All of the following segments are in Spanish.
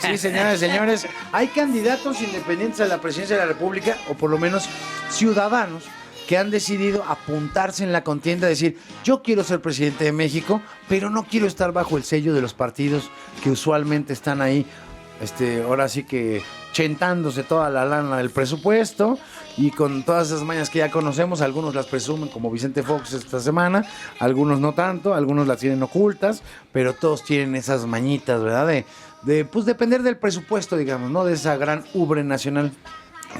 Sí, señoras y señores, hay candidatos independientes a la presidencia de la República, o por lo menos ciudadanos, que han decidido apuntarse en la contienda, decir, yo quiero ser presidente de México, pero no quiero estar bajo el sello de los partidos que usualmente están ahí, ahora sí que chentándose toda la lana del presupuesto y con todas esas mañas que ya conocemos. Algunos las presumen, como Vicente Fox esta semana, algunos no tanto, algunos las tienen ocultas, pero todos tienen esas mañitas, ¿verdad? De pues depender del presupuesto, digamos, ¿no? De esa gran ubre nacional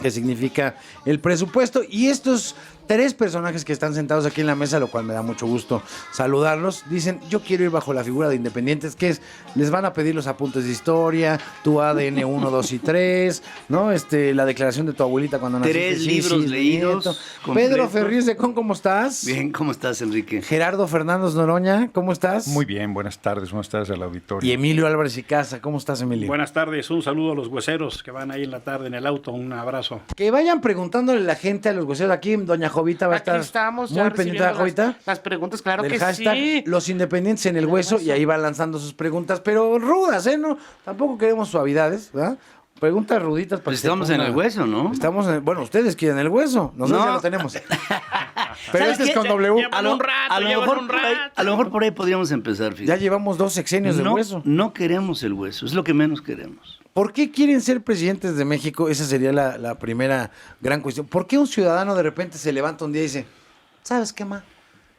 que significa el presupuesto. Y estos tres personajes que están sentados aquí en la mesa, lo cual me da mucho gusto saludarlos, dicen, yo quiero ir bajo la figura de independientes, que es, les van a pedir los apuntes de historia, tu ADN 1, 2 y 3, ¿no? La declaración de tu abuelita cuando naciste. 3 libros leídos. Pedro Ferriz de Con, ¿cómo estás? Bien, ¿cómo estás, Enrique? Gerardo Fernández Noroña, ¿cómo estás? Muy bien, buenas tardes al auditorio. Y Emilio Álvarez y Casa, ¿cómo estás, Emilio? Buenas tardes, un saludo a los hueseros que van ahí en la tarde en el auto, un abrazo. Que vayan preguntándole a la gente, a los hueseros, aquí doña Jovita va a estar estamos muy pendiente de Jovita. Las preguntas, claro del que hashtag, sí. Los independientes en el hueso, y ahí van lanzando sus preguntas, pero rudas, ¿no? Tampoco queremos suavidades, ¿verdad? Preguntas ruditas para pues estamos en el hueso, ¿no? Estamos bueno, ustedes quieren el hueso, nosotros ya lo tenemos. Pero este es con W. A lo mejor por ahí podríamos empezar, fíjate. Ya llevamos 2 sexenios de hueso. No queremos el hueso, es lo que menos queremos. ¿Por qué quieren ser presidentes de México? Esa sería la primera gran cuestión. ¿Por qué un ciudadano de repente se levanta un día y dice, ¿sabes qué, ma?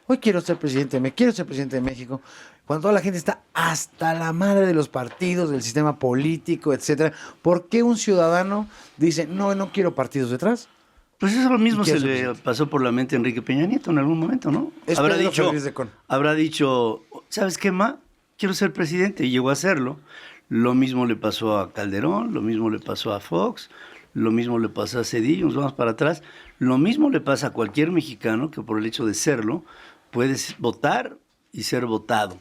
Hoy quiero ser presidente de México. Cuando toda la gente está hasta la madre de los partidos, del sistema político, etcétera. ¿Por qué un ciudadano dice, no quiero partidos detrás? Pues eso mismo se le pasó por la mente a Enrique Peña Nieto en algún momento, ¿no? Habrá dicho, ¿sabes qué, ma? Quiero ser presidente, y llegó a serlo. Lo mismo le pasó a Calderón, lo mismo le pasó a Fox, lo mismo le pasó a Zedillo, nos vamos para atrás. Lo mismo le pasa a cualquier mexicano que por el hecho de serlo puede votar y ser votado.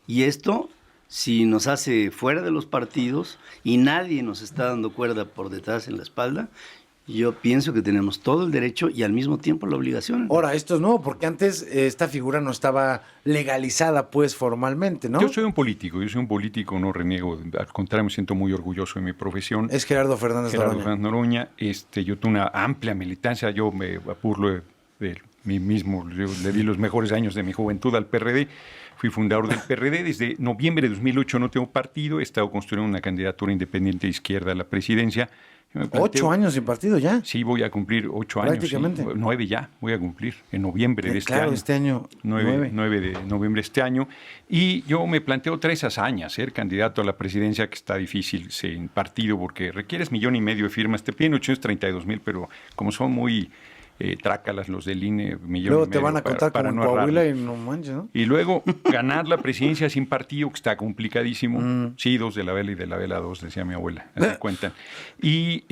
Y esto, si nos hace fuera de los partidos y nadie nos está dando cuerda por detrás en la espalda, yo pienso que tenemos todo el derecho y al mismo tiempo la obligación. Ahora, esto es nuevo, porque antes esta figura no estaba legalizada, pues, formalmente, ¿no? Yo soy un político, no reniego, al contrario, me siento muy orgulloso de mi profesión. Es Gerardo Fernández Noroña. Yo tuve una amplia militancia, yo me burlo de mí mismo, yo le di los mejores años de mi juventud al PRD, fui fundador del PRD, desde noviembre de 2008 no tengo partido, he estado construyendo una candidatura independiente de izquierda a la presidencia. 8 años sin partido ya. Sí, voy a cumplir 8 años. Prácticamente. Sí, 9 ya, voy a cumplir en noviembre de este año. Claro, este año. 9 de noviembre de este año. Y yo me planteo 3 hazañas. Ser candidato a la presidencia, que está difícil sin partido, porque requieres 1.5 millones de firmas. Te piden 832,000, pero como son muy trácalas los del INE, 1,5 millones. Luego te van a contar para como no en Coahuila errarlo. y no manches, ¿no? Y luego ganar la presidencia sin partido, que está complicadísimo. Sí, 2 de la vela y de la vela 2, decía mi abuela, así cuentan. Y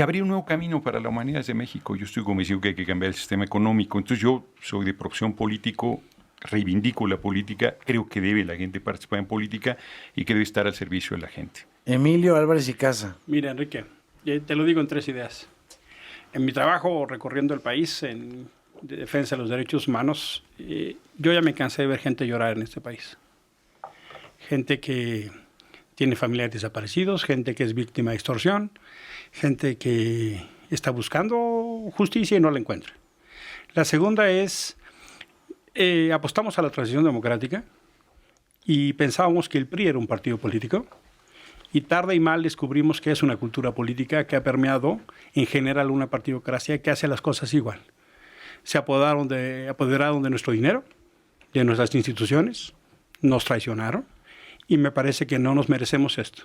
abrir un nuevo camino para la humanidad de México. Yo estoy convencido que hay que cambiar el sistema económico. Entonces yo soy de profesión político, reivindico la política, creo que debe la gente participar en política y que debe estar al servicio de la gente. Emilio Álvarez y Casa. Mira, Enrique, te lo digo en 3 ideas. En mi trabajo recorriendo el país en defensa de los derechos humanos, yo ya me cansé de ver gente llorar en este país. Gente que tiene familiares desaparecidos, gente que es víctima de extorsión, gente que está buscando justicia y no la encuentra. La segunda es, apostamos a la transición democrática y pensábamos que el PRI era un partido político. Y tarde y mal descubrimos que es una cultura política que ha permeado en general una partidocracia que hace las cosas igual. Se apoderaron de nuestro dinero, de nuestras instituciones, nos traicionaron y me parece que no nos merecemos esto.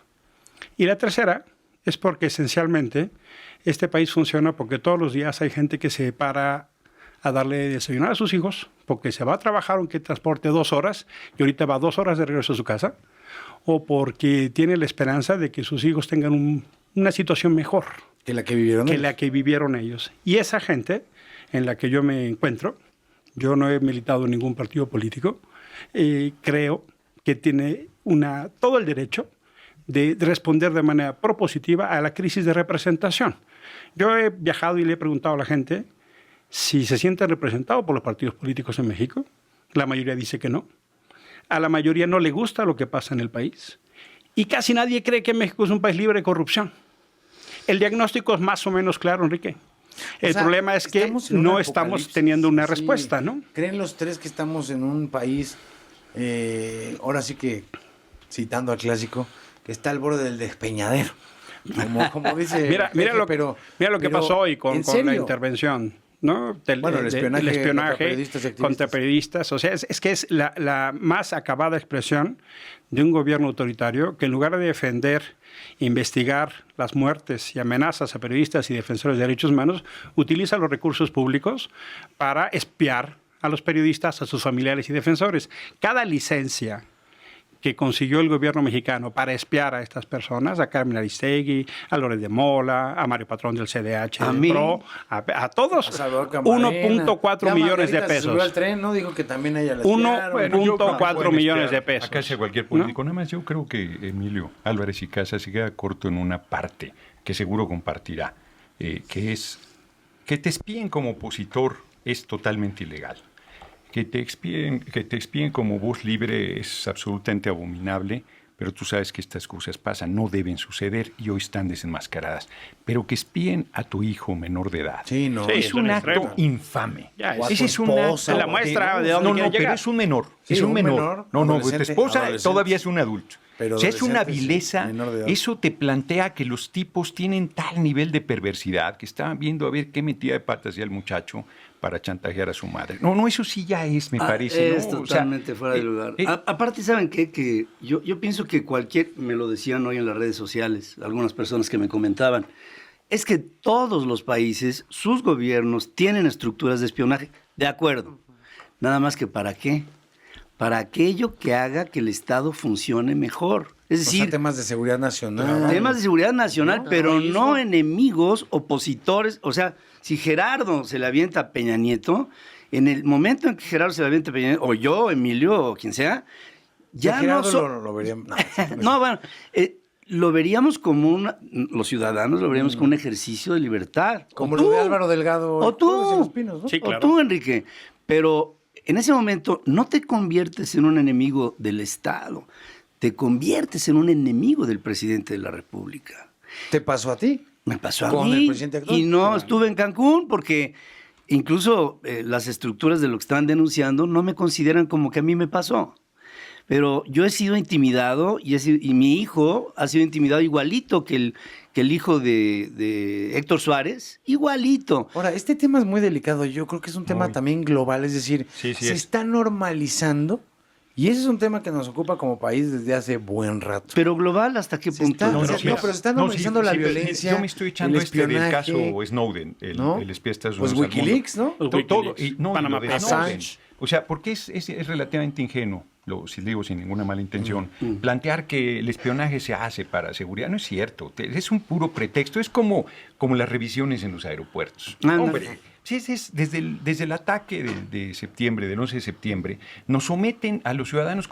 Y la tercera es porque esencialmente este país funciona porque todos los días hay gente que se para a darle desayunar a sus hijos porque se va a trabajar aunque transporte 2 horas y ahorita va 2 horas de regreso a su casa, o porque tiene la esperanza de que sus hijos tengan una situación mejor que la que vivieron ellos. Y esa gente en la que yo me encuentro, yo no he militado en ningún partido político, creo que tiene todo el derecho de responder de manera propositiva a la crisis de representación. Yo he viajado y le he preguntado a la gente si se siente representado por los partidos políticos en México. La mayoría dice que no. A la mayoría no le gusta lo que pasa en el país Y casi nadie cree que México es un país libre de corrupción. El diagnóstico es más o menos claro, Enrique. El problema es que no estamos teniendo una respuesta, ¿no? ¿Creen los tres que estamos en un país, ahora sí que, citando al clásico, que está al borde del despeñadero? Como dice... mira lo que pasó hoy con la intervención, ¿no? El espionaje contra periodistas. O sea, es que es la más acabada expresión de un gobierno autoritario que, en lugar de defender, investigar las muertes y amenazas a periodistas y defensores de derechos humanos, utiliza los recursos públicos para espiar a los periodistas, a sus familiares y defensores. Cada licencia que consiguió el gobierno mexicano para espiar a estas personas, a Carmen Aristegui, a Loret de Mola, a Mario Patrón del CDH, a todos, 1.4 millones de pesos. Subió al tren, ¿no? Dijo que también ella 1.4 millones de pesos. Acá sea cualquier político. Nada más yo creo que Emilio Álvarez y Casas se queda corto en una parte que seguro compartirá, que es que te espíen como opositor es totalmente ilegal. Que te expíen como voz libre es absolutamente abominable, pero tú sabes que estas cosas pasan, no deben suceder y hoy están desenmascaradas. Pero que espíen a tu hijo menor de edad es un acto infame. Ese es un acto. La muestra de dónde quiere llegar. Pero es un menor. Sí, es un menor. No, tu esposa todavía es un adulto. Pero si es una vileza, eso te plantea que los tipos tienen tal nivel de perversidad que estaban viendo a ver qué metía de patas ya el muchacho para chantajear a su madre. No, eso sí ya es, me parece. Es totalmente fuera de lugar. Aparte, ¿saben qué? Que yo pienso que me lo decían hoy en las redes sociales, algunas personas que me comentaban, es que todos los países, sus gobiernos tienen estructuras de espionaje, de acuerdo. Nada más que ¿para qué? Para aquello que haga que el Estado funcione mejor. Es decir, temas de seguridad nacional. Temas de seguridad nacional, pero no enemigos, opositores. O sea, si Gerardo se le avienta a Peña Nieto, en el momento en que Gerardo se le avienta a Peña Nieto, o yo, Emilio, o quien sea, ya lo veríamos. Lo veríamos como los ciudadanos lo veríamos como un ejercicio de libertad. Como lo de Álvaro Delgado. O tú, Los Pinos, ¿no? Sí, claro. O tú, Enrique. Pero en ese momento no te conviertes en un enemigo del Estado, te conviertes en un enemigo del presidente de la República. ¿Te pasó a ti? Me pasó a ¿Con mí. el presidente actual? Y no estuve en Cancún porque incluso las estructuras de lo que estaban denunciando no me consideran como que a mí me pasó. Pero yo he sido intimidado y mi hijo ha sido intimidado igualito que el hijo de Héctor Suárez, igualito. Ahora, este tema es muy delicado. Yo creo que es un tema también global, es decir, se está normalizando y ese es un tema que nos ocupa como país desde hace buen rato. Pero global, ¿hasta qué punto? Pero se está normalizando la violencia. Yo me estoy echando del caso Snowden, el espía de Estados Unidos. Pues Wikileaks, ¿no? Panamá Assange. O sea, porque es relativamente ingenuo, si digo sin ninguna mala intención, plantear que el espionaje se hace para seguridad. No es cierto, es un puro pretexto. Es como las revisiones en los aeropuertos. Hombre, desde el ataque de septiembre, del 11 de septiembre, nos someten a los ciudadanos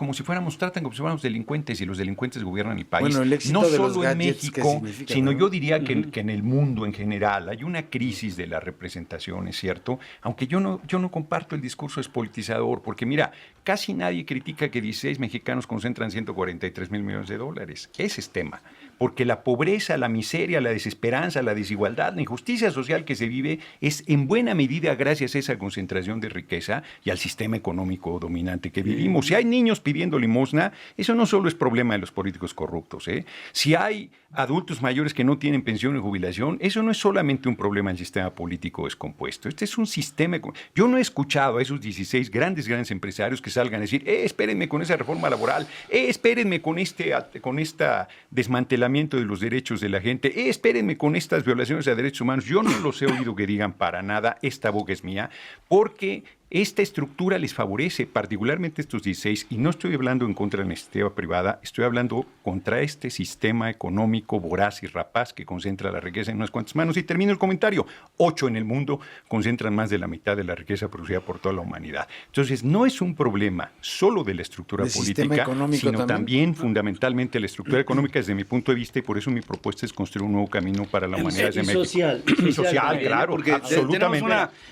tratan como si fuéramos delincuentes y los delincuentes gobiernan el país. Bueno, el éxito no de solo los en gadgets, México, sino yo diría que en el mundo en general hay una crisis de la representación, es cierto, aunque yo no comparto el discurso despolitizador, porque mira, casi nadie critica que 16 mexicanos concentran 143,000 millones de dólares. Ese es tema. Porque la pobreza, la miseria, la desesperanza, la desigualdad, la injusticia social que se vive es en buena medida gracias a esa concentración de riqueza y al sistema económico dominante que vivimos. Si hay niños pidiendo limosna, eso no solo es problema de los políticos corruptos. Si hay adultos mayores que no tienen pensión y jubilación, eso no es solamente un problema del sistema político descompuesto. Este es un sistema... Yo no he escuchado a esos 16 grandes empresarios que salgan a decir, espérenme con esa reforma laboral, espérenme con esta desmantelamiento de los derechos de la gente, espérenme con estas violaciones a derechos humanos. Yo no los he oído que digan para nada, esta boca es mía, porque esta estructura les favorece, particularmente estos 16, y no estoy hablando en contra de la iniciativa privada, estoy hablando contra este sistema económico voraz y rapaz que concentra la riqueza en unas cuantas manos. Y termino el comentario, 8 en el mundo concentran más de la mitad de la riqueza producida por toda la humanidad. Entonces, no es un problema solo de la estructura política, sino también fundamentalmente la estructura económica desde mi punto de vista, y por eso mi propuesta es construir un nuevo camino para la humanidad de México. Social, claro, porque absolutamente.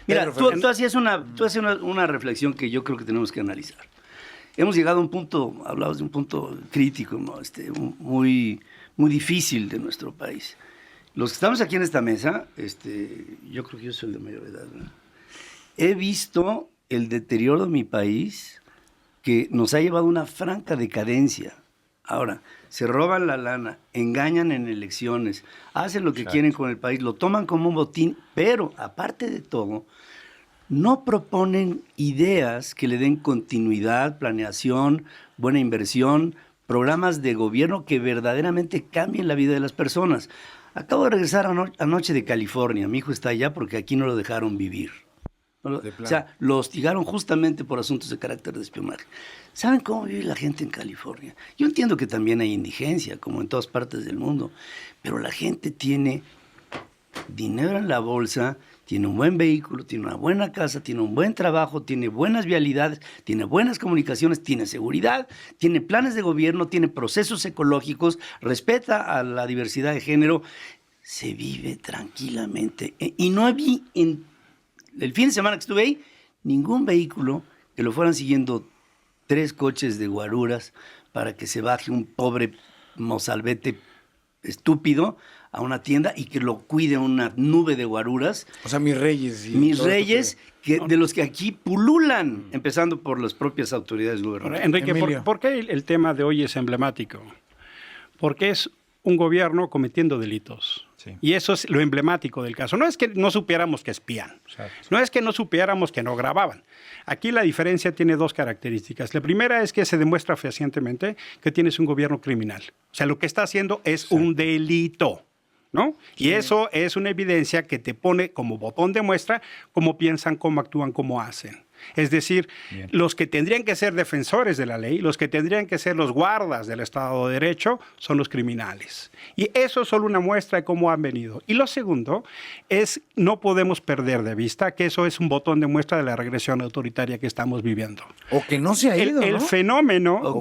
Mira, tú hacías una reflexión que yo creo que tenemos que analizar. hemos llegado a un punto, hablabas de un punto crítico, ¿no? Muy, muy difícil de nuestro país. Los que estamos aquí en esta mesa, yo creo que yo soy de mayor edad, ¿no? He visto el deterioro de mi país que nos ha llevado a una franca decadencia. Ahora, se roban la lana, engañan en elecciones, hacen lo que quieren con el país, lo toman como un botín, pero aparte de todo, no proponen ideas que le den continuidad, planeación, buena inversión, programas de gobierno que verdaderamente cambien la vida de las personas. Acabo de regresar anoche de California. Mi hijo está allá porque aquí no lo dejaron vivir. O sea, lo hostigaron justamente por asuntos de carácter de espionaje. ¿Saben cómo vive la gente en California? Yo entiendo que también hay indigencia, como en todas partes del mundo, pero la gente tiene dinero en la bolsa, tiene un buen vehículo, tiene una buena casa, tiene un buen trabajo, tiene buenas vialidades, tiene buenas comunicaciones, tiene seguridad, tiene planes de gobierno, tiene procesos ecológicos, respeta a la diversidad de género, se vive tranquilamente. Y no vi en el fin de semana que estuve ahí ningún vehículo que lo fueran siguiendo 3 coches de guaruras para que se baje un pobre mozalbete estúpido a una tienda y que lo cuide una nube de guaruras. O sea, mis reyes. Mis reyes, de los que aquí pululan, empezando por las propias autoridades gubernamentales. Enrique, ¿por qué el tema de hoy es emblemático? Porque es un gobierno cometiendo delitos. Sí. Y eso es lo emblemático del caso. No es que no supiéramos que espían. Exacto. No es que no supiéramos que no grababan. Aquí la diferencia tiene 2 características. La primera es que se demuestra fehacientemente que tienes un gobierno criminal. O sea, lo que está haciendo es un delito, ¿no? Y eso es una evidencia que te pone como botón de muestra cómo piensan, cómo actúan, cómo hacen. Es decir, los que tendrían que ser defensores de la ley, los que tendrían que ser los guardas del Estado de Derecho, son los criminales. Y eso es solo una muestra de cómo han venido. Y lo segundo es, no podemos perder de vista que eso es un botón de muestra de la regresión autoritaria que estamos viviendo. O que no se ha ido, el fenómeno,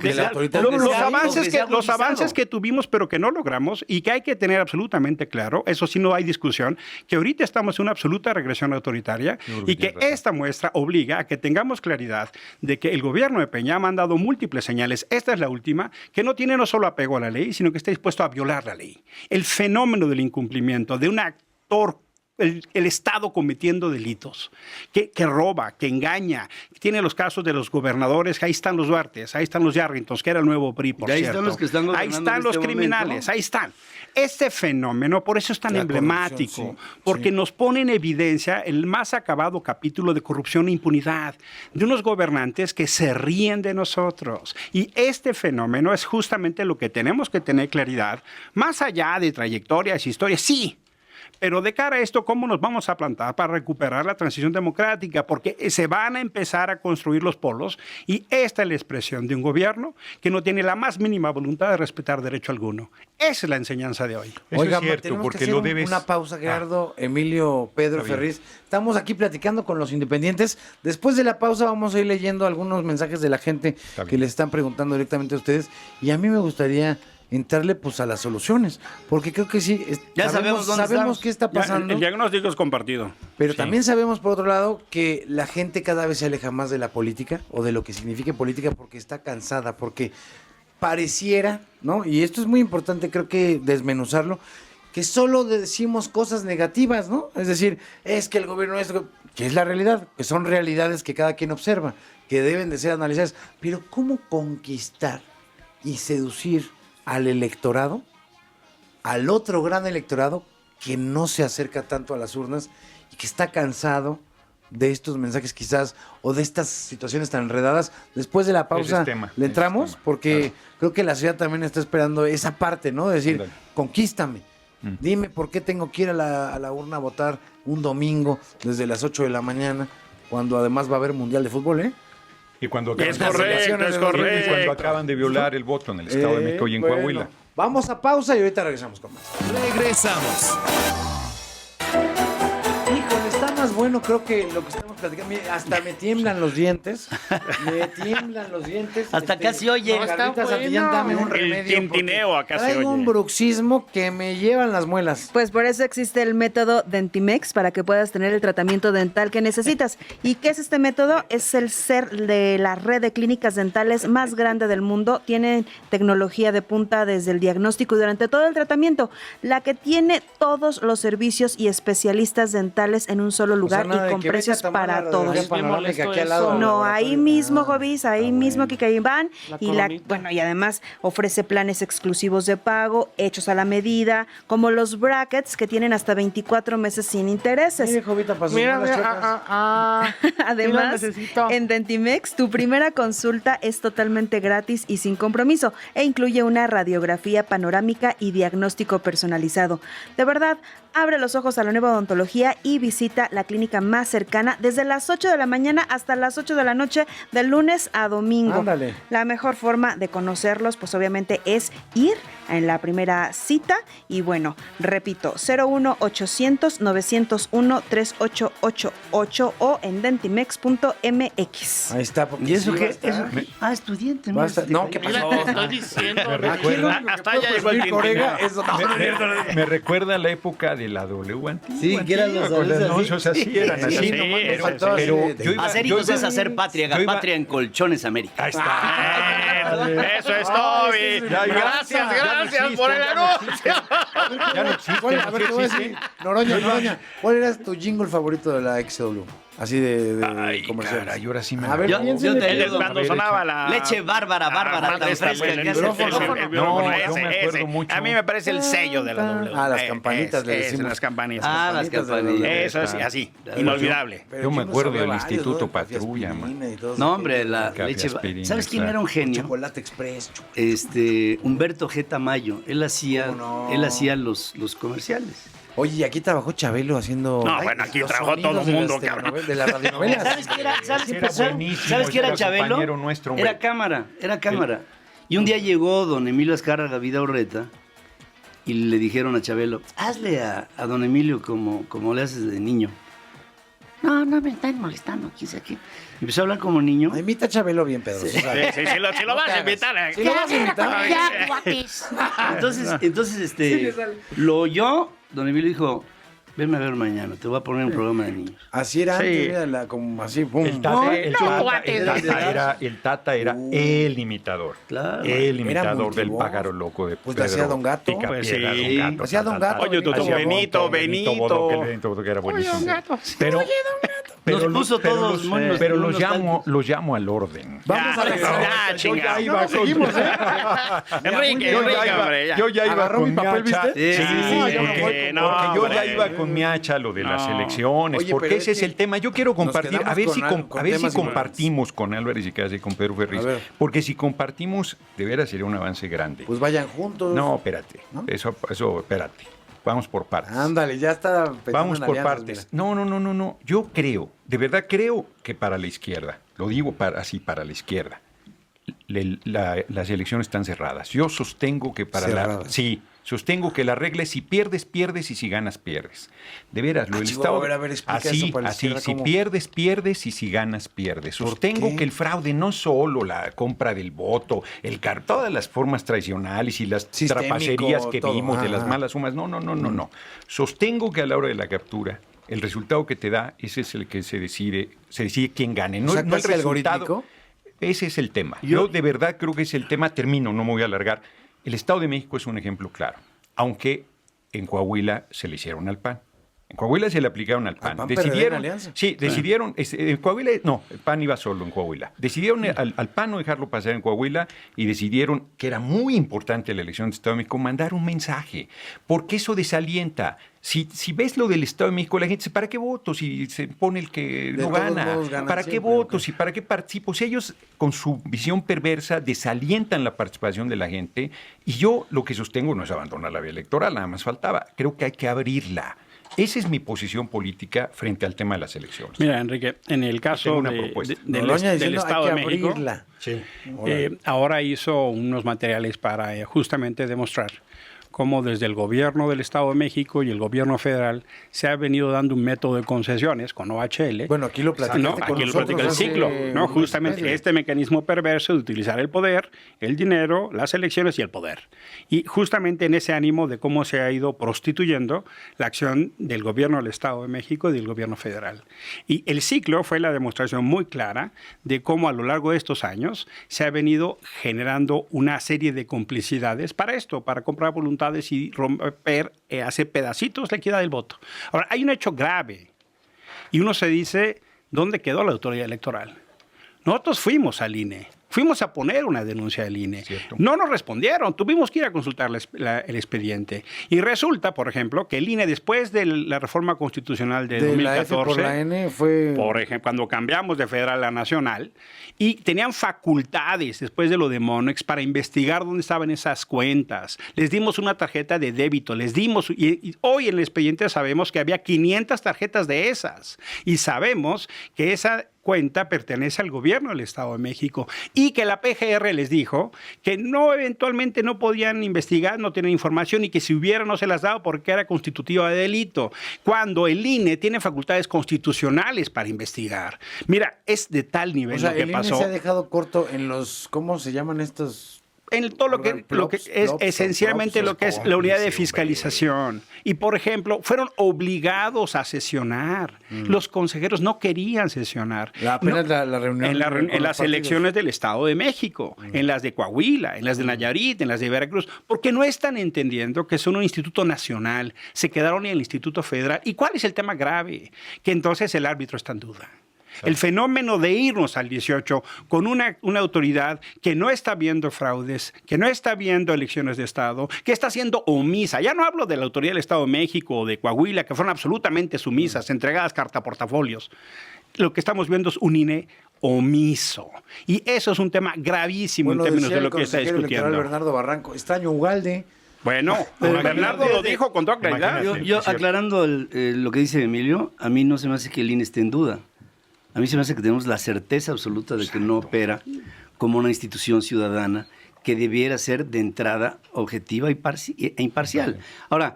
los avances que tuvimos pero que no logramos y que hay que tener absolutamente claro, eso sí no hay discusión, que ahorita estamos en una absoluta regresión autoritaria y que esta muestra obliga a que tengamos claridad de que el gobierno de Peña ha mandado múltiples señales, esta es la última, que no tiene no solo apego a la ley, sino que está dispuesto a violar la ley. El fenómeno del incumplimiento de un actor, el Estado cometiendo delitos, que roba, que engaña, que tiene los casos de los gobernadores, ahí están los Duartes, ahí están los Yarringtons, que era el nuevo PRI, por cierto. Están los que están ahí están los criminales, momento. Ahí están. Este fenómeno, por eso es tan emblemático, porque nos pone en evidencia el más acabado capítulo de corrupción e impunidad de unos gobernantes que se ríen de nosotros. Y este fenómeno es justamente lo que tenemos que tener claridad, más allá de trayectorias, historias, sí. Pero de cara a esto, ¿cómo nos vamos a plantar para recuperar la transición democrática? Porque se van a empezar a construir los polos y esta es la expresión de un gobierno que no tiene la más mínima voluntad de respetar derecho alguno. Esa es la enseñanza de hoy. Oiga, es cierto, porque lo debes... Una pausa, Gerardo, Emilio, Pedro, Ferriz. Estamos aquí platicando con los independientes. Después de la pausa vamos a ir leyendo algunos mensajes de la gente que les están preguntando directamente a ustedes. Y a mí me gustaría entrarle pues a las soluciones, porque creo que sí, ya sabemos qué está pasando. El diagnóstico es compartido. Pero también sabemos, por otro lado, que la gente cada vez se aleja más de la política o de lo que significa política porque está cansada, porque pareciera, ¿no? Y esto es muy importante, creo que desmenuzarlo, que solo decimos cosas negativas, ¿no? Es decir, es que el gobierno es... que es la realidad, que son realidades que cada quien observa, que deben de ser analizadas. Pero ¿cómo conquistar y seducir al electorado, al otro gran electorado que no se acerca tanto a las urnas y que está cansado de estos mensajes quizás o de estas situaciones tan enredadas? Después de la pausa le entramos porque creo que la ciudad también está esperando esa parte, ¿no? De decir, conquístame, dime por qué tengo que ir a la urna a votar un domingo desde las 8 de la mañana, cuando además va a haber Mundial de Fútbol, ¿eh? Y cuando es correcto. Cuando acaban de violar el voto en el Estado de México y en Coahuila. Vamos a pausa y ahorita regresamos con más. Regresamos. Híjole, está más bueno creo que lo que estamos platicar. Hasta me tiemblan los dientes. Hasta casi oye. Margarita Santillán, dame un remedio. El tintineo acá se oye. Traigo un bruxismo que me llevan las muelas. Pues por eso existe el método Dentimex, para que puedas tener el tratamiento dental que necesitas. ¿Y qué es este método? Es el ser de la red de clínicas dentales más grande del mundo. Tienen tecnología de punta desde el diagnóstico y durante todo el tratamiento. La que tiene todos los servicios y especialistas dentales en un solo lugar y con precios para todos. No, ahí mismo, Jovis, ahí mismo que van. Y además ofrece planes exclusivos de pago, hechos a la medida, como los brackets que tienen hasta 24 meses sin intereses. Mire, Jovita, pasó. Además, en Dentimex, tu primera consulta es totalmente gratis y sin compromiso e incluye una radiografía panorámica y diagnóstico personalizado. De verdad, abre los ojos a la nueva odontología y visita la clínica más cercana desde las 8 de la mañana hasta las 8 de la noche, de lunes a domingo. Ándale. La mejor forma de conocerlos, pues obviamente es ir en la primera cita y bueno, repito, 01800 901 3888 o en dentimex.mx. Ahí está. ¿Y eso qué? Estudiante. No, ¿qué pasó? Mira, te estoy diciendo. Hasta allá llegó el tintineo. Me recuerda la época de la W antigua. Sí, que eran los anuncios así. Eran así. Sí, Hacer hijos es hacer patria en Colchones América. Ahí está. Eso es Toby. Gracias por el anuncio. Ya no existe. A ver, te voy a decir, Noroña, ¿cuál era tu jingle favorito de la XW? Así de comerciales. Caray, ahora sí me A ver, Yo te digo, Cuando sonaba la leche bárbara, tan fresca. acuerdo mucho. A mí me parece el sello de la W. Las campanitas le decimos. Las campanillas. Las campanillas. Eso es así, inolvidable. Yo me acuerdo del Instituto Patrulla, man. No, hombre, la leche. ¿Sabes quién era un genio? Chocolate Express. Humberto G. Tamayo. Él hacía los comerciales. Oye, y aquí trabajó Chabelo haciendo... No, bueno, aquí los trabajó todo el mundo, cabrón. De las radionovelas. ¿Sabes qué era Chabelo? Era cámara. Y un día llegó don Emilio Azcárraga Vidaurreta y le dijeron a Chabelo, hazle a don Emilio como le haces de niño. No me están molestando, quién sabe qué. Empezó a hablar como niño. Imita a Chabelo bien, Pedro. Sí, si lo vas a invitar. Si lo vas a invitar. Ya, guates. Entonces, lo oyó, don Emilio dijo, venme a ver mañana, te voy a poner un programa de niños. Así era antes, era como así, pum. El Tata era el imitador. Claro. El imitador del pájaro loco de Pues hacía Don Gato. Pues sí. Hacía Don Gato. Oye, Benito. Benito, que era buenísimo. Pero los llamo al orden. Vamos a ver. Yo ya iba con... Enrique, Yo ya iba con mi papel, hacha. ¿viste? Sí, porque yo ya iba con mi hacha lo de las elecciones, Oye, porque pero ese es el tema. Yo quiero compartir, a ver si compartimos con Álvarez y casi con Pedro Ferriz, porque si compartimos, de veras sería un avance grande. Pues vayan juntos. No, espérate, eso, espérate. Vamos por partes. Ándale, ya está. Vamos por partes. Mira. No. Yo creo, de verdad creo que para la izquierda, lo digo para la izquierda, las elecciones están cerradas. Yo sostengo que sostengo que la regla es si pierdes, pierdes y si ganas, pierdes. De veras, lo del Estado. Si pierdes, pierdes y si ganas, pierdes. Sostengo que el fraude no solo la compra del voto, todas las formas tradicionales y las trapacerías que vimos de las malas sumas. No. Sostengo que a la hora de la captura, el resultado que te da, ese es el que se decide quién gane. No el resultado. Ese es el tema. Yo de verdad creo que es el tema. Termino, no me voy a alargar. El Estado de México es un ejemplo claro, aunque en Coahuila se le hicieron al PAN. En Coahuila se le aplicaron al PAN. Decidieron, en Coahuila, no, el PAN iba solo en Coahuila. Decidieron al PAN no dejarlo pasar en Coahuila y decidieron, que era muy importante la elección del Estado de México, mandar un mensaje, porque eso desalienta. Si ves lo del Estado de México, la gente dice, ¿para qué voto? Si se pone el que no gana, ¿para qué voto? ¿Y para qué participo? Si ellos, con su visión perversa, desalientan la participación de la gente, y yo lo que sostengo no es abandonar la vía electoral, nada más faltaba. Creo que hay que abrirla. Esa es mi posición política frente al tema de las elecciones. Mira, Enrique, en el caso del Estado de México, ahora hizo unos materiales para justamente demostrar cómo desde el gobierno del Estado de México y el gobierno federal se ha venido dando un método de concesiones con OHL. Bueno, aquí lo platicaste con aquí lo nosotros platica el ciclo, ¿no? Justamente este mecanismo perverso de utilizar el poder, el dinero, las elecciones y el poder. Y justamente en ese ánimo de cómo se ha ido prostituyendo la acción del gobierno del Estado de México y del gobierno federal. Y el ciclo fue la demostración muy clara de cómo a lo largo de estos años se ha venido generando una serie de complicidades para esto, para comprar voluntades y romper, hacer pedacitos la equidad del voto. Ahora, hay un hecho grave y uno se dice, ¿dónde quedó la autoridad electoral? Nosotros fuimos al INE. Fuimos a poner una denuncia del INE. Cierto. No nos respondieron. Tuvimos que ir a consultar el expediente. Y resulta, por ejemplo, que el INE, después de la reforma constitucional de 2014... la F por la N fue... Por ejemplo, cuando cambiamos de federal a nacional, y tenían facultades, después de lo de Monex, para investigar dónde estaban esas cuentas. Les dimos una tarjeta de débito, les dimos... Y hoy en el expediente sabemos que había 500 tarjetas de esas. Y sabemos que esa cuenta pertenece al gobierno del Estado de México y que la PGR les dijo que eventualmente no podían investigar, no tenían información y que si hubiera no se las daba porque era constitutiva de delito, cuando el INE tiene facultades constitucionales para investigar. Mira, es de tal nivel lo que pasó. El INE se ha dejado corto en los, ¿cómo se llaman estos? En todo lo que es esencialmente lo que es la unidad de fiscalización. Y, por ejemplo, fueron obligados a sesionar. Los consejeros no querían sesionar. Apenas la reunión. En las elecciones del Estado de México, en las de Coahuila, en las de Nayarit, en las de Veracruz, porque no están entendiendo que son un instituto nacional. Se quedaron en el Instituto Federal. ¿Y cuál es el tema grave? Que entonces el árbitro está en duda. El fenómeno de irnos al 18 con una autoridad que no está viendo fraudes, que no está viendo elecciones de Estado, que está siendo omisa. Ya no hablo de la autoridad del Estado de México o de Coahuila, que fueron absolutamente sumisas, entregadas cartaportafolios. Lo que estamos viendo es un INE omiso. Y eso es un tema gravísimo en términos de lo que está discutiendo. Bernardo Barranco, extraño Ugalde. Bueno, Bernardo lo dijo con toda claridad. Yo aclarando lo que dice Emilio, a mí no se me hace que el INE esté en duda. A mí se me hace que tenemos la certeza absoluta de que no opera como una institución ciudadana que debiera ser de entrada objetiva e imparcial. Ahora,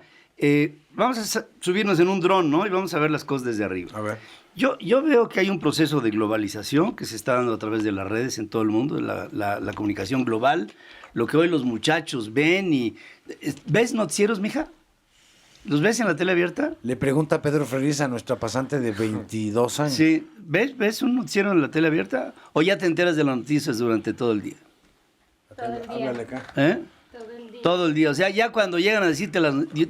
vamos a subirnos en un dron, ¿no? Y vamos a ver las cosas desde arriba. A ver. Yo veo que hay un proceso de globalización que se está dando a través de las redes en todo el mundo, la comunicación global, lo que hoy los muchachos ven y... ¿Ves noticieros, mija? ¿Los ves en la tele abierta? Le pregunta Pedro Ferriz a nuestra pasante de 22 años. Sí. ¿Ves un noticiero en la tele abierta? ¿O ya te enteras de las noticias durante todo el día? Todo el día. Háblale acá. ¿Eh? Todo el día. Todo el día. O sea, ya cuando llegan a decirte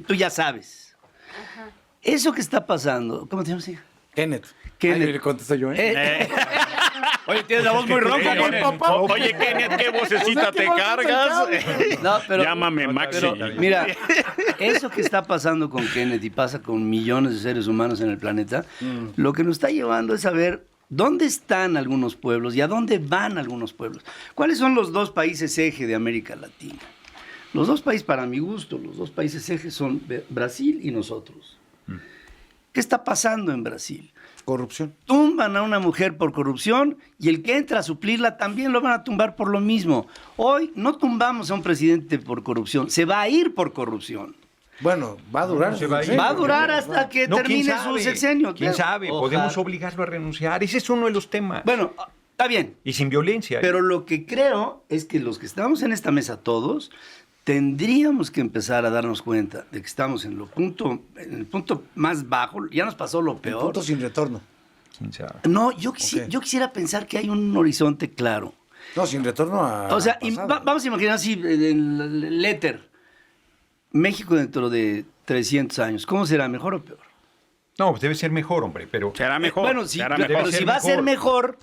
tú ya sabes. Ajá. Eso que está pasando... ¿Cómo te llamas, hija? Kenneth. Kenneth. Ay, le contesto yo, ¿eh? Oye, tienes la voz muy ronca, papá. Oye, Kenneth, ¿qué vocecita te cargas? No, pero... Llámame Maxi. Pero, mira, eso que está pasando con Kenneth y pasa con millones de seres humanos en el planeta, lo que nos está llevando es saber dónde están algunos pueblos y a dónde van algunos pueblos. ¿Cuáles son los dos países eje de América Latina? Los dos países, para mi gusto, los dos países eje son Brasil y nosotros. ¿Qué está pasando en Brasil? Corrupción. Tumban a una mujer por corrupción y el que entra a suplirla también lo van a tumbar por lo mismo. Hoy no tumbamos a un presidente por corrupción, se va a ir por corrupción. Bueno, va a durar. Va a durar hasta que termine su sexenio. ¿Quién sabe? Podemos obligarlo a renunciar. Ese es uno de los temas. Bueno, está bien. Y sin violencia. Pero lo que creo es que los que estamos en esta mesa todos tendríamos que empezar a darnos cuenta de que estamos en el punto más bajo. Ya nos pasó lo peor. Punto sin retorno. ¿Quién sabe? No, yo quisiera pensar que hay un horizonte claro. No, sin retorno a... O sea, vamos a imaginar así, en el éter, México dentro de 300 años, ¿cómo será? ¿Mejor o peor? No, debe ser mejor, hombre, pero... Será mejor. Bueno, sí, será pero mejor. si va a ser mejor,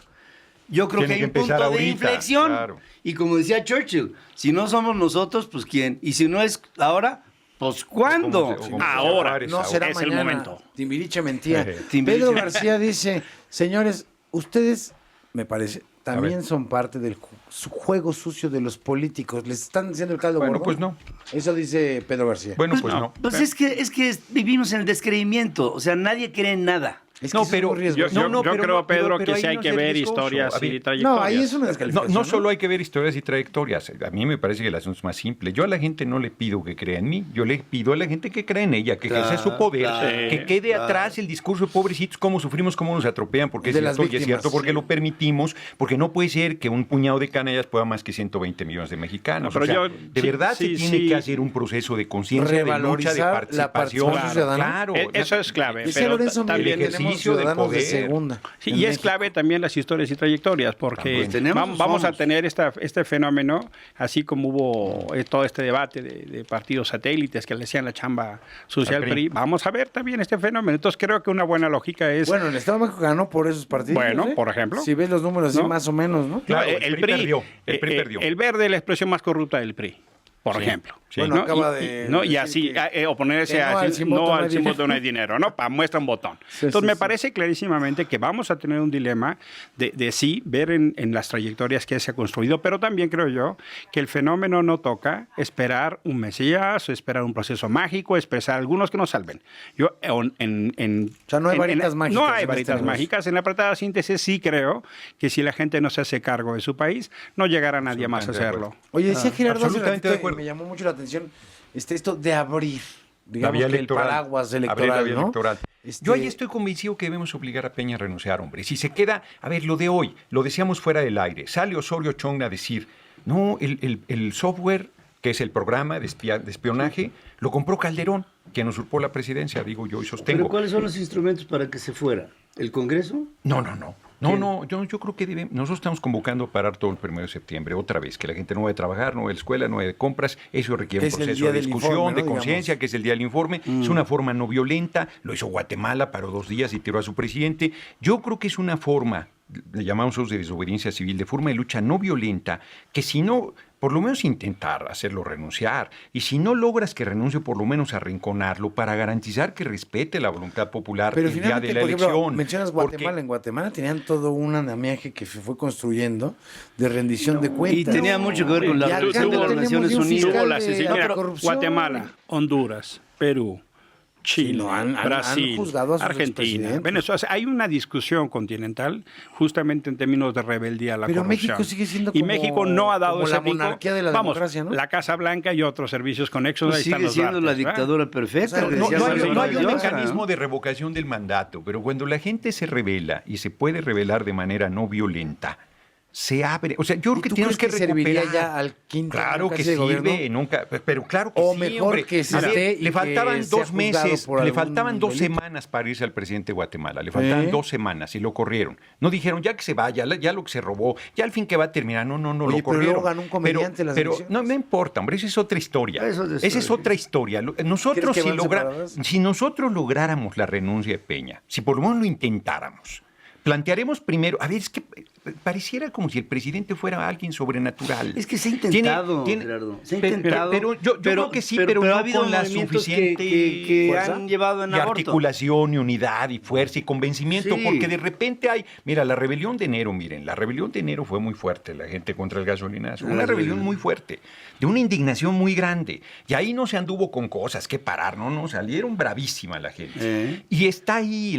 yo creo Tiene que hay un que empezar punto de ahorita, inflexión. claro. Y como decía Churchill, si no somos nosotros, pues ¿quién? Y si no es ahora, pues ¿cuándo? Como Ahora. No será es mañana. el momento. Timbiriche mentía. Timbiriche. Pedro García dice, señores, ustedes, me parece, también son parte del juego sucio de los políticos. ¿Les están diciendo el caldo Bueno, gordo? pues no. Eso dice Pedro García. Bueno, pues no. Pues es que vivimos en el descreimiento, o sea, nadie cree en nada. Es que No, eso es pero muy riesgoso. Yo creo, Pedro, que ahí sí hay no que es ver riesgoso. historias A ver, y trayectorias. No, ahí es una No, descalificación. no solo hay que ver historias y trayectorias. A mí me parece que el asunto es más simple. Yo a la gente no le pido que crea en mí, yo le pido a la gente que crea en ella, que ejerce su poder, que quede atrás el discurso de pobrecitos, cómo sufrimos, cómo nos atropellan, porque es De las cierto, y es víctimas, cierto, porque sí. lo permitimos, porque no puede ser que un puñado de canallas pueda más que 120 millones de mexicanos. No, pero o sea, yo- de sí, verdad sí, se tiene sí. que hacer un proceso de conciencia, de lucha, de Revalorizar la participación. participación ciudadana. Claro. Eso es clave. Decía Pero Lorenzo Miguel, también el tenemos ejercicio de ciudadanos de poder. segunda. Sí, en y es México. clave también las historias y trayectorias, porque También. Tenemos, vamos a somos. tener este fenómeno, así como hubo todo este debate de partidos satélites que le hacían la chamba social Al PRI. PRI. Vamos a ver también este fenómeno. Entonces creo que una buena lógica es... Bueno, el Estado de México ganó por esos partidos. Bueno, por ejemplo. Si ves los números así ¿No? más o menos, ¿no? Claro, el PRI perdió, el PRI perdió. El verde es la expresión más corrupta del PRI. Por Sí, ejemplo. sí. Bueno, ¿no? acaba Y de ¿no? Y decir así, que oponerse no a al decir, sin voto no no al hay sin dinero. voto no hay dinero, ¿no? Muestra un botón. Sí, Entonces sí, me sí. parece clarísimamente que vamos a tener un dilema de sí, ver en las trayectorias que se ha construido, pero también creo yo que el fenómeno no toca esperar un mesías, esperar un proceso mágico, esperar algunos que nos salven. Yo O sea, no hay varitas mágicas No en hay este varitas negocio. mágicas. En la apretada síntesis sí creo que si la gente no se hace cargo de su país, no llegará nadie más a Absolutamente de hacerlo. Oye, decía Gerardo hace absolutamente ratito, de acuerdo. y me llamó mucho la atención esto de abrir, digamos, vía que el electoral. paraguas Abrir electoral, la vía ¿no? electoral. Yo ahí estoy convencido que debemos obligar a Peña a renunciar, hombre. Si se queda, a ver, lo de hoy, lo decíamos fuera del aire, sale Osorio Chong a decir, no, el software, que es el programa de espionaje, lo compró Calderón, quien usurpó la presidencia, digo yo y ¿Pero sostengo. cuáles son los instrumentos para que se fuera? ¿El Congreso? No, yo creo que nosotros estamos convocando a parar todo el 1 de septiembre, otra vez, que la gente no vaya a trabajar, no vaya a la escuela, no vaya de compras, eso requiere un Es el proceso día de del discusión, informe, de ¿no? conciencia, Digamos. que es el día del informe, es una forma no violenta, lo hizo Guatemala, paró 2 días y tiró a su presidente. Yo creo que es una forma, le llamamos nosotros de desobediencia civil, de forma de lucha no violenta, que si no, por lo menos intentar hacerlo renunciar, y si no logras que renuncie, por lo menos arrinconarlo para garantizar que respete la voluntad popular Pero el día finalmente, de la por ejemplo, elección. mencionas Porque- Guatemala. En Guatemala tenían todo un andamiaje que se fue construyendo de rendición de Y cuentas. tenía mucho que ver con la Y acá resolución de no las tenemos Naciones ni un Unidas. fiscal Tuvo la de asesinato. Mira, anticorrupción. Guatemala, Honduras, Perú, Chile, Sí, no, han Brasil, juzgado a sus Argentina, expresidentes. Venezuela. O sea, hay una discusión continental justamente en términos de rebeldía a la Pero corrupción. México sigue siendo Y como- México no ha dado como ese la brinco. monarquía de la Vamos, democracia, ¿no? la Casa Blanca y otros servicios conexos, ahí Pues están sigue los siendo la Bartles, ¿verdad? dictadura perfecta. O sea, que no decía No hay, Manuel no hay un Mendoza, mecanismo ¿no? de revocación del mandato, pero cuando la gente se revela y se puede revelar de manera no violenta, se abre. O sea, yo creo ¿Y que tú tenemos crees que que serviría recuperar. ya al quinto Claro año que casi de gobierno? sirve, nunca, pero claro que O sí, mejor hombre. que se A ver, esté y le faltaban que sea 2 juzgado meses, por le algún faltaban 2 delito. semanas para irse al presidente de Guatemala. Le faltaban 2 semanas y lo corrieron. No dijeron ya que se vaya, ya lo que se robó, ya al fin que va a terminar. No, Oye, lo pero corrieron. luego ganó un comediante las pero elecciones. no me importa, hombre, esa es otra historia. Esa es otra Esa es historia. otra historia. Nosotros ¿Crees que van separadas? si nosotros lográramos la renuncia de Peña, si por lo menos lo intentáramos, plantearemos primero, a ver, es que pareciera como si el presidente fuera alguien sobrenatural. Es que se ha intentado, Gerardo. Se ha intentado. Pero yo creo que sí, pero ha no habido con la movimientos suficiente que fuerza han llevado en y aborto. articulación y unidad y fuerza y convencimiento, Sí. porque de repente hay, mira, la rebelión de enero, la rebelión de enero fue muy fuerte, la gente contra el gasolinazo, una rebelión muy fuerte, de una indignación muy grande, y ahí no se anduvo con cosas que parar, no, salieron bravísima la gente. Y está ahí,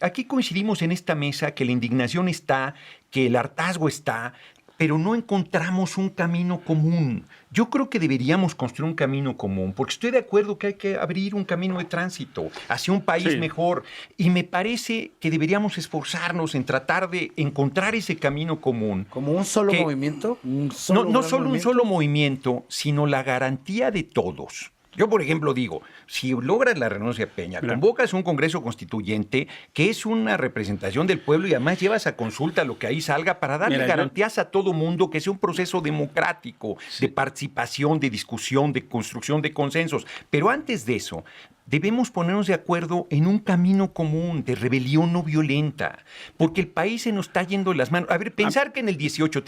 aquí coincidimos en esta mesa que la indignación está, que el hartazgo está, pero no encontramos un camino común. Yo creo que deberíamos construir un camino común, porque estoy de acuerdo que hay que abrir un camino de tránsito hacia un país Sí. mejor, y me parece que deberíamos esforzarnos en tratar de encontrar ese camino común. ¿Como un solo que- movimiento? No gran solo un movimiento? solo movimiento, sino la garantía de todos. Yo, por ejemplo, digo, si logras la renuncia de Peña, Mira. convocas un Congreso Constituyente que es una representación del pueblo y además llevas a consulta lo que ahí salga para darle Mira, garantías a todo mundo que sea un proceso democrático, de participación, de discusión, de construcción de consensos. Pero antes de eso, debemos ponernos de acuerdo en un camino común de rebelión no violenta, porque el país se nos está yendo de las manos. A ver, pensar que en el 18,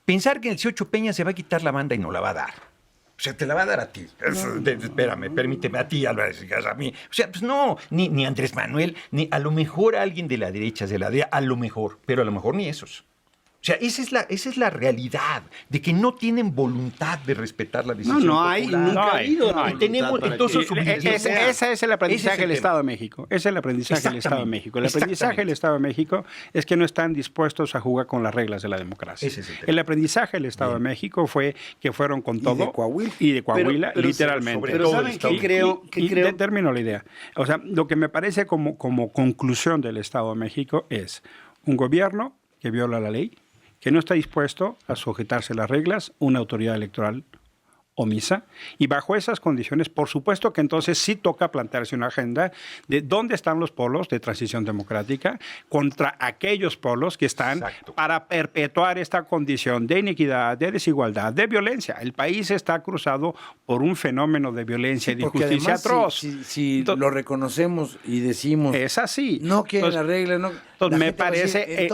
pensar que en el 18 Peña se va a quitar la banda y no la va a dar. O sea, te la va a dar a ti. Espérame, permíteme, a ti, Álvarez, a mí. O sea, pues no, ni Andrés Manuel, ni a lo mejor alguien de la derecha, a lo mejor, pero a lo mejor ni esos. O sea, esa es la realidad, de que no tienen voluntad de respetar la decisión No hay, popular. nunca ha habido. Y tenemos, entonces, Ese es el aprendizaje del Estado de México. Ese es el aprendizaje del Estado de México. El aprendizaje del Estado de México es que no están dispuestos a jugar con las reglas de la democracia. Ese es el tema. El aprendizaje del Estado de México fue que fueron con todo. Y de Coahuila, Pero literalmente. pero ¿saben qué creo? Termino la idea. O sea, lo que me parece como conclusión del Estado de México es un gobierno que viola la ley, que no está dispuesto a sujetarse a las reglas, una autoridad electoral omisa, y bajo esas condiciones, por supuesto que entonces sí toca plantearse una agenda de dónde están los polos de transición democrática contra aquellos polos que están para perpetuar esta condición de iniquidad, de desigualdad, de violencia. El país está cruzado por un fenómeno de violencia y de injusticia atroz. Si lo reconocemos y decimos... Es así. No quieren la regla, no... Entonces, me parece,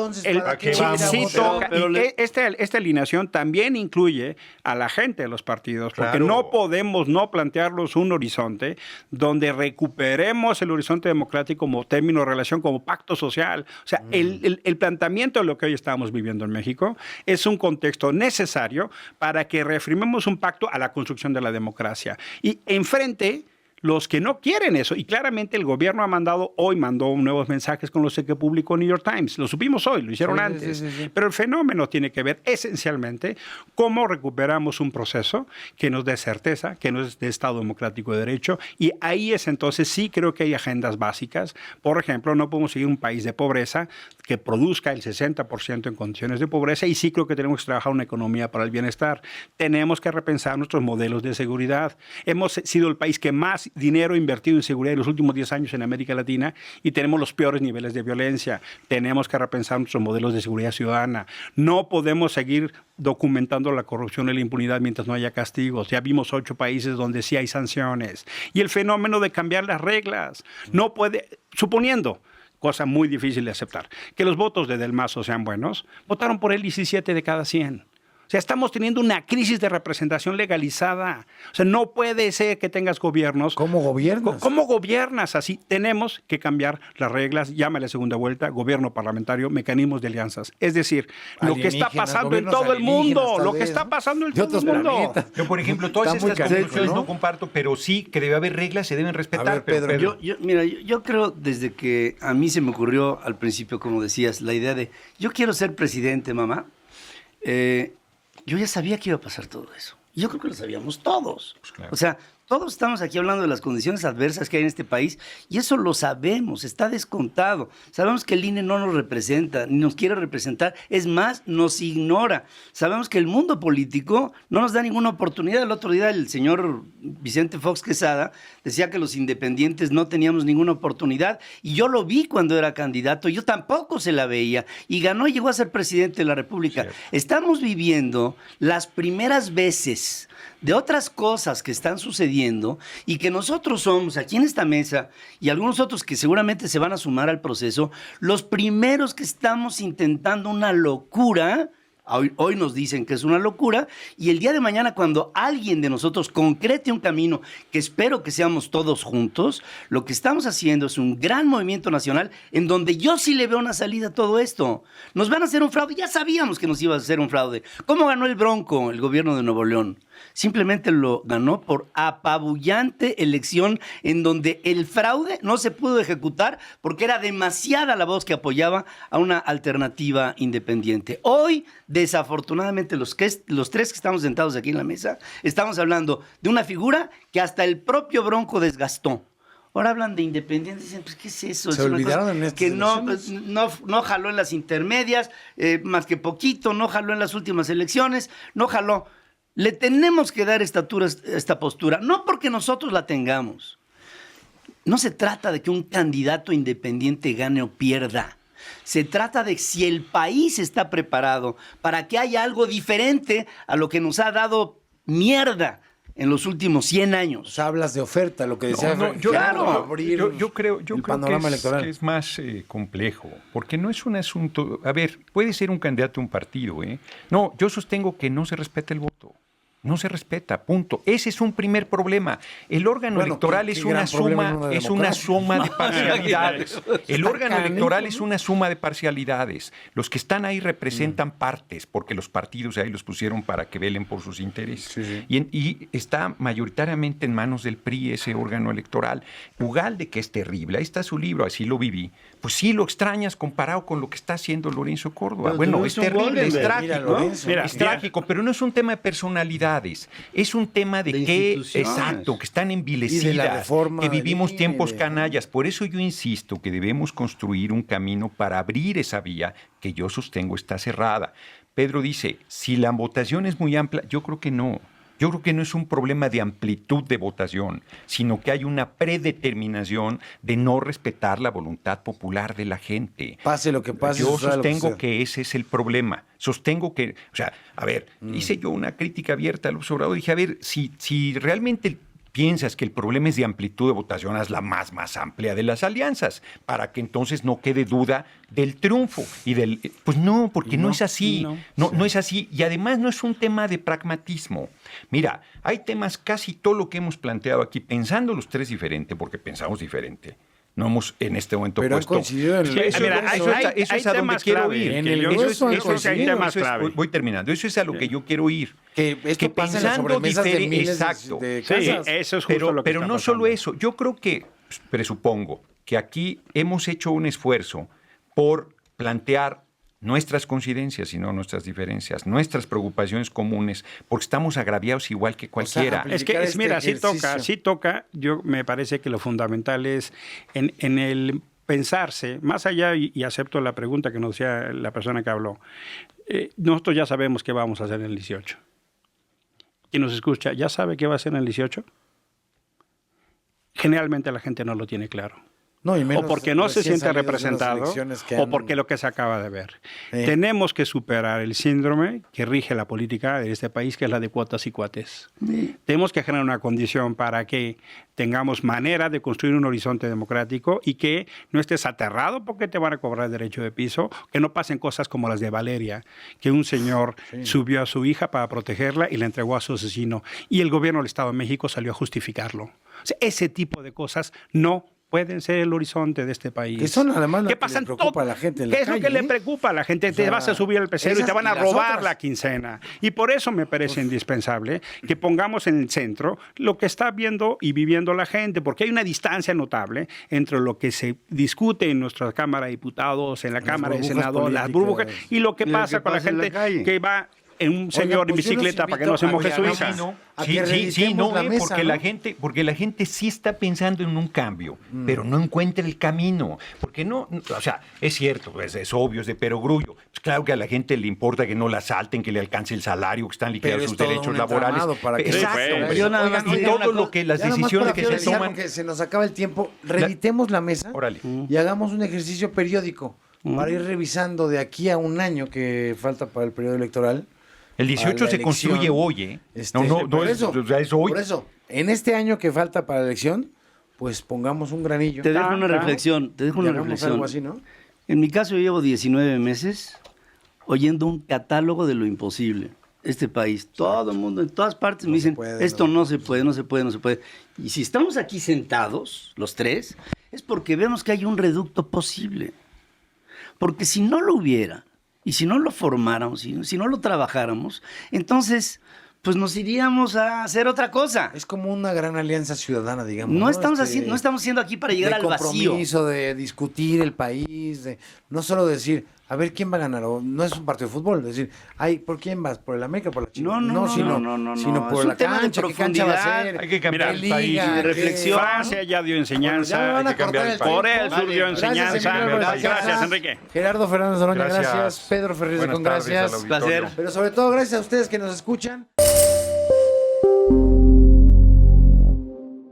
esta alineación también incluye a la gente de los partidos, porque no podemos no plantearlos un horizonte donde recuperemos el horizonte democrático como término de relación, como pacto social. O sea, el planteamiento de lo que hoy estamos viviendo en México es un contexto necesario para que reafirmemos un pacto a la construcción de la democracia. Y enfrente... los que no quieren eso, y claramente el gobierno mandó nuevos mensajes con los que publicó New York Times, lo supimos hoy, lo hicieron antes, pero el fenómeno tiene que ver esencialmente cómo recuperamos un proceso que nos dé certeza, que nos dé Estado democrático de derecho, y ahí es entonces sí creo que hay agendas básicas. Por ejemplo, no podemos seguir un país de pobreza que produzca el 60% en condiciones de pobreza, y sí creo que tenemos que trabajar una economía para el bienestar. Tenemos que repensar nuestros modelos de seguridad. Hemos sido el país que más dinero invertido en seguridad en los últimos 10 años en América Latina y tenemos los peores niveles de violencia. Tenemos que repensar nuestros modelos de seguridad ciudadana. No podemos seguir documentando la corrupción y la impunidad mientras no haya castigos. Ya vimos 8 países donde sí hay sanciones. Y el fenómeno de cambiar las reglas. No puede, suponiendo, cosa muy difícil de aceptar, que los votos de Del Mazo sean buenos, votaron por él 17 de cada 100. O sea, estamos teniendo una crisis de representación legalizada. O sea, no puede ser que tengas gobiernos... ¿Cómo gobiernas? ¿Cómo gobiernas así? tenemos que cambiar las reglas, llámale segunda vuelta, gobierno parlamentario, mecanismos de alianzas. Es decir, lo que está pasando en todo el mundo, lo que está pasando en todo el mundo. Yo, por ejemplo, todas estas conclusiones no comparto, pero sí que debe haber reglas, se deben respetar. A ver, Pedro. Yo creo, desde que a mí se me ocurrió al principio, como decías, la idea de yo quiero ser presidente, mamá, yo ya sabía que iba a pasar todo eso. Yo creo que lo sabíamos todos. Pues claro. O sea, todos estamos aquí hablando de las condiciones adversas que hay en este país y eso lo sabemos, está descontado. Sabemos que el INE no nos representa, ni nos quiere representar, es más, nos ignora. Sabemos que el mundo político no nos da ninguna oportunidad. El otro día el señor Vicente Fox Quesada decía que los independientes no teníamos ninguna oportunidad y yo lo vi cuando era candidato, yo tampoco se la veía y ganó y llegó a ser presidente de la República. Cierto. Estamos viviendo las primeras veces de otras cosas que están sucediendo y que nosotros somos aquí en esta mesa y algunos otros que seguramente se van a sumar al proceso, los primeros que estamos intentando una locura. Hoy nos dicen que es una locura y el día de mañana cuando alguien de nosotros concrete un camino, que espero que seamos todos juntos, lo que estamos haciendo es un gran movimiento nacional en donde yo sí le veo una salida a todo esto. Nos van a hacer un fraude, ya sabíamos que nos iba a hacer un fraude. ¿Cómo ganó el Bronco, el gobierno de Nuevo León? Simplemente lo ganó por apabullante elección en donde el fraude no se pudo ejecutar porque era demasiada la voz que apoyaba a una alternativa independiente. Hoy, desafortunadamente, los tres que estamos sentados aquí en la mesa, estamos hablando de una figura que hasta el propio Bronco desgastó. Ahora hablan de independientes, dicen, pues, ¿qué es eso? Se olvidaron en estas que no jaló en las intermedias, más que poquito, no jaló en las últimas elecciones, no jaló. Le tenemos que dar esta postura, no porque nosotros la tengamos. No se trata de que un candidato independiente gane o pierda. Se trata de si el país está preparado para que haya algo diferente a lo que nos ha dado mierda en los últimos 100 años. O sea, hablas de oferta, lo que decía. Yo creo que es más complejo, porque no es un asunto... A ver, puede ser un candidato a un partido, ¿eh? No, yo sostengo que no se respeta el voto. No se respeta, punto. Ese es un primer problema. El órgano electoral es una suma de parcialidades. El órgano electoral es una suma de parcialidades. Los que están ahí representan partes, porque los partidos ahí los pusieron para que velen por sus intereses. Sí. Y está mayoritariamente en manos del PRI ese órgano electoral. Ugalde, que es terrible, ahí está su libro, así lo viví. Pues sí lo extrañas comparado con lo que está haciendo Lorenzo Córdoba. Pero bueno, es terrible, es trágico. Es trágico, pero no es un tema de personalidad. Es un tema de que, exacto, que están envilecidas, que vivimos tiempos canallas. Por eso yo insisto que debemos construir un camino para abrir esa vía que yo sostengo está cerrada. Pedro dice, si la votación es muy amplia, yo creo que no. Yo creo que no es un problema de amplitud de votación, sino que hay una predeterminación de no respetar la voluntad popular de la gente. Pase lo que pase. Yo sostengo que ese es el problema. Sostengo que, o sea, a ver, hice yo una crítica abierta al observador. Dije, a ver, si realmente piensas que el problema es de amplitud de votación, haz la más amplia de las alianzas, para que entonces no quede duda del triunfo y del... Pues no, porque no es así. No es así. Y además no es un tema de pragmatismo. Mira, hay temas, casi todo lo que hemos planteado aquí, pensando los tres diferente, porque pensamos diferente. No hemos en este momento pero puesto... Han coincidido en el eso es a donde quiero ir. En el grueso hay temas clave. Voy terminando. Eso es a lo que yo quiero ir. Que esto pasa en las sobremesas de miles de casas. Sí, eso es justo lo que pero está no pasando. solo eso. Yo creo que, presupongo, que aquí hemos hecho un esfuerzo por plantear nuestras coincidencias y no nuestras diferencias, nuestras preocupaciones comunes, porque estamos agraviados igual que cualquiera. O sea, es que, mira, sí toca. Yo me parece que lo fundamental es en el pensarse, más allá, y acepto la pregunta que nos hacía la persona que habló, nosotros ya sabemos qué vamos a hacer en el 18. Quien nos escucha, ¿ya sabe qué va a hacer en el 18? Generalmente la gente no lo tiene claro. No, y menos o porque no se siente representado, o porque lo que se acaba de ver. Tenemos que superar el síndrome que rige la política de este país, que es la de cuotas y cuates. Tenemos que generar una condición para que tengamos manera de construir un horizonte democrático y que no estés aterrado porque te van a cobrar derecho de piso, que no pasen cosas como las de Valeria, que un señor subió a su hija para protegerla y la entregó a su asesino, y el gobierno del Estado de México salió a justificarlo. O sea, ese tipo de cosas no pueden ser el horizonte de este país. Que son además lo que le preocupa a la gente en la calle. ¿Qué es lo que le preocupa a la gente? Te vas a subir al pecero y te van a robar la quincena. Y por eso me parece indispensable que pongamos en el centro lo que está viendo y viviendo la gente, porque hay una distancia notable entre lo que se discute en nuestra Cámara de Diputados, en la Cámara de Senadores, las burbujas, y lo que pasa con la gente que va en un señor en bicicleta para que no se moje su hija. Porque la gente sí está pensando en un cambio, pero no encuentra el camino. Porque no, o sea, es cierto, es obvio, es de perogrullo. Pues claro que a la gente le importa que no la asalten, que le alcance el salario, que están liquidados sus derechos laborales. Exacto. Y todo lo que las decisiones que se toman. Que se nos acaba el tiempo, reeditemos la mesa y hagamos un ejercicio periódico para ir revisando de aquí a un año que falta para el periodo electoral. El 18 se construye hoy, es hoy. Por eso, en este año que falta para la elección, pues pongamos un granillo. Te dejo una reflexión, algo así, ¿no? En mi caso, yo llevo 19 meses oyendo un catálogo de lo imposible. Este país, todo el mundo, en todas partes me dicen, esto no se puede. Y si estamos aquí sentados, los tres, es porque vemos que hay un reducto posible. Porque si no lo hubiera, y si no lo formáramos, si no lo trabajáramos, entonces pues nos iríamos a hacer otra cosa. Es como una gran alianza ciudadana, digamos. No estamos siendo aquí para llegar al vacío. De compromiso, de discutir el país, de no solo decir, a ver quién va a ganar, o no es un partido de fútbol, decir, ¿por quién vas? ¿Por el América o por la Chivas? No, sino por la cancha, qué cancha va a ser. Hay que cambiar el país. De reflexión. Francia ya dio enseñanza. Ya me van a cortar el Corea del Sur dio enseñanza. Gracias, Enrique. Gerardo Fernández Noroña, gracias. Pedro Ferriz de Con, gracias. Placer. Pero sobre todo, gracias a ustedes que nos escuchan.